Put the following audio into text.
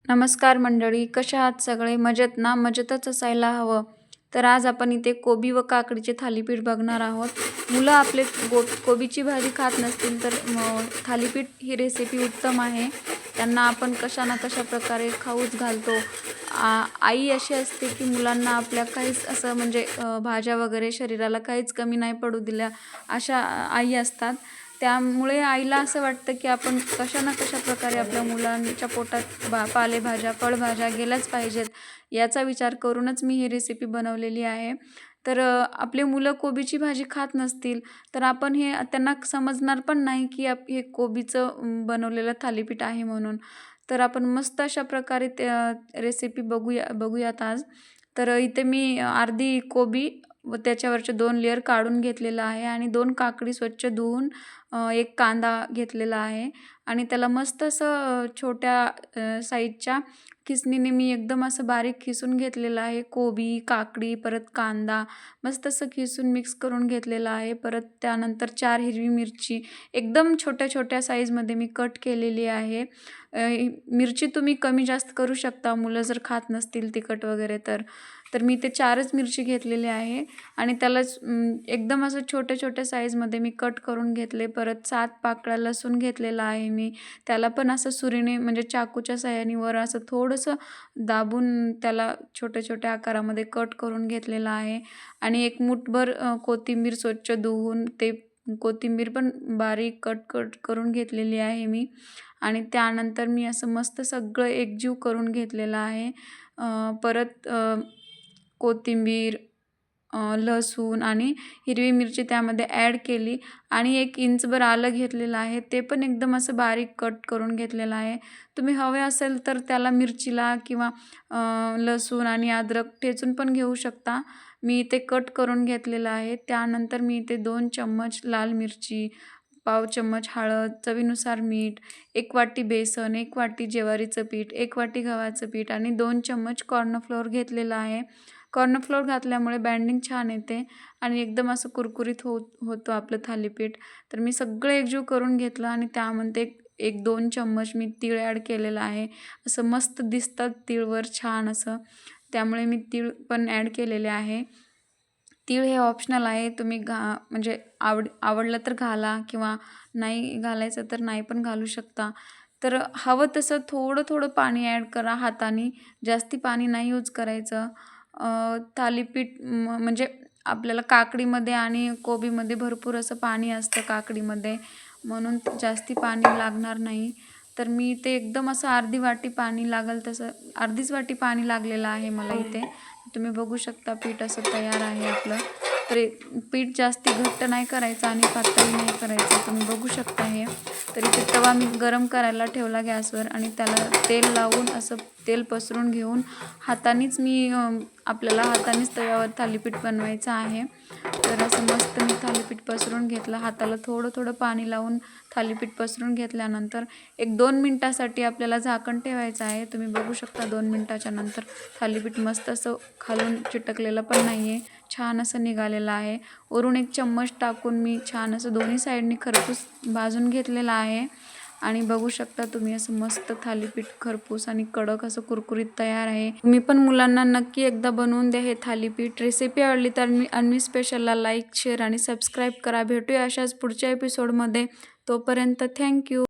नमस्कार मंडळी, कशा आहात सगळे? मजेत ना? मजेतच असायला हवं. तर आज आपण इथे कोबी व काकडीचे थालीपीठ बघणार आहोत. मुलं आपले कोबीची भाजी खात नसतील तर थालीपीठ ही रेसिपी उत्तम आहे. त्यांना आपण कशा ना कशा प्रकारे खाऊच घालतो. आई अशी असते की मुलांना आपल्या काहीच असं म्हणजे भाज्या वगैरे शरीराला काहीच कमी नाही पडू दिल्या, अशा आई असतात. त्यामुळे आईला असं वाटतं की आपण कशा ना कशा प्रकारे आपल्या मुलांच्या पोटात पालेभाज्या, फळभाज्या गेल्याच पाहिजेत, याचा विचार करूनच मी ही रेसिपी बनवलेली आहे. तर आपले मुलं कोबीची भाजी खात नसतील, तर आपण हे त्यांना समजणार पण नाही की हे कोबीचं बनवलेलं थालीपीठ आहे म्हणून. तर आपण मस्त अशा प्रकारे रेसिपी बघूयात आज. तर इथे मी अर्धी कोबी व त्याच्यावरचे 2 लेयर काढून घेतलेलं आहे आणि 2 काकडी स्वच्छ धुवून, 1 कांदा घेतलेला आहे आणि त्याला मस्त असं छोट्या साईजच्या खिसणीने मी एकदम असं बारीक खिसून घेतलेलं आहे. कोबी, काकडी, परत कांदा मस्त असं खिसून मिक्स करून घेतलेलं आहे. परत त्यानंतर 4 हिरवी मिरची एकदम छोट्या-छोट्या साईजमध्ये मी कट केलेली आहे. मिरची तुम्ही कमी जास्त करू शकता, मुलं जर खात नसतील तिखट वगैरे तर. तर मी ते 4च मिरची घेतलेली आहे आणि त्यालाच एकदम असं छोट्या-छोट्या साईजमध्ये मी कट करून घेतले. परत 7 पाकळ्या लसूण घेतलेला आहे मी. त्याला पण असं सुरीने म्हणजे चाकूच्या साहाय्याने वर असं थोडंसं दाबून त्याला छोट्या-छोट्या आकारामध्ये कट करून घेतलेला आहे आणि एक मूठभर कोथिंबीर स्वच्छ धुवून ते कोथिंबीर पण बारीक कट करून घेतलेली आहे मी आणि त्यानंतर मी असं मस्त सगळं एकजीव करून घेतलेलं आहे. परत कोथिंबीर, लसूण आणि हिरवी मिरची त्यामध्ये ॲड केली आणि 1 इंचभर आलं घेतलेलं आहे. ते पण एकदम असं बारीक कट करून घेतलेलं आहे. तुम्ही हवे असेल तर त्याला मिरचीला किंवा लसूण आणि अद्रक ठेचून पण घेऊ शकता. मी ते कट करून घेतलेलं आहे. त्यानंतर मी इथे 2 चम्मच लाल मिरची, पाव चम्मच हळद, चवीनुसार मीठ, 1 वाटी बेसन, 1 वाटी ज्वारीचं पीठ, 1 वाटी गव्हाचं पीठ आणि 2 चम्मच कॉर्नफ्लोअर घेतलेलं आहे. कॉर्नफ्लोअर घातल्यामुळे बाइंडिंग छान येते आणि एकदम असं कुरकुरीत होतं आपलं थालीपीठ. तर मी सगळं एकजीव करून घेतलं आणि त्यामध्ये 1-2 चम्मच मी तीळ ॲड केलेलं आहे. असं मस्त दिसतात तीळवर छान असं, त्यामुळे मी तीळ पण ॲड केलेले आहे. तीळ हे ऑप्शनल आहे. तुम्ही म्हणजे आवडलं तर घाला किंवा नाही घालायचं तर नाही पण घालू शकता. तर हवं तसं थोडं-थोडं पाणी ॲड करा हाताने, जास्ती पाणी नाही यूज करायचं. थालीपीठ म्हणजे आपल्याला काकडीमध्ये आणि कोबीमध्ये भरपूर असं पाणी असतं काकडीमध्ये, म्हणून जास्ती पाणी लागणार नाही. तर मी ते एकदम असं अर्धी वाटी पाणी लागेल तसं, अर्धीच वाटी पाणी लागलेलं आहे मला इथे. तुम्ही बघू शकता पीठ असं तयार आहे आपलं. तर पीठ जास्ती घट्ट नाही करायचं आणि पातळही नाही करायचं. तुम्ही बघू शकता हे. तर इथे तवा मी गरम करायला ठेवला गॅसवर आणि त्याला तेल लावून असं तेल पसरून घेऊन आपल्याला हातानेच तव्यावर थालीपीठ बनवायचं आहे. तर असं मस्त मी थालीपीठ पसरून घेतलं. हाताला थोडं-थोडं पाणी लावून थालीपीठ पसरून घेतल्यानंतर 1-2 मिनिटासाठी आपल्याला झाकण ठेवायचं आहे. तुम्ही बघू शकता 2 मिनिटाच्या नंतर थालीपीठ मस्त असं खालून चिटकलेलं पण नाही आहे, छान असं निघालेलं आहे. वरून 1 चम्मच टाकून मी छान असं दोन्ही साईडनी खरपूस भाजून घेतलेलं आहे आणि बघू शकता तुम्ही असं मस्त थालीपीठ खरपूस आणि कडक असं कुरकुरीत तयार आहे. तुम्ही पण मुलांना नक्की एकदा बनवून द्या हे थालीपीठ. रेसिपी आवडली तर अन्वी स्पेशलला लाईक, शेअर आणि सबस्क्राईब करा. भेटूया अशाच पुढच्या एपिसोडमध्ये. तोपर्यंत थँक्यू.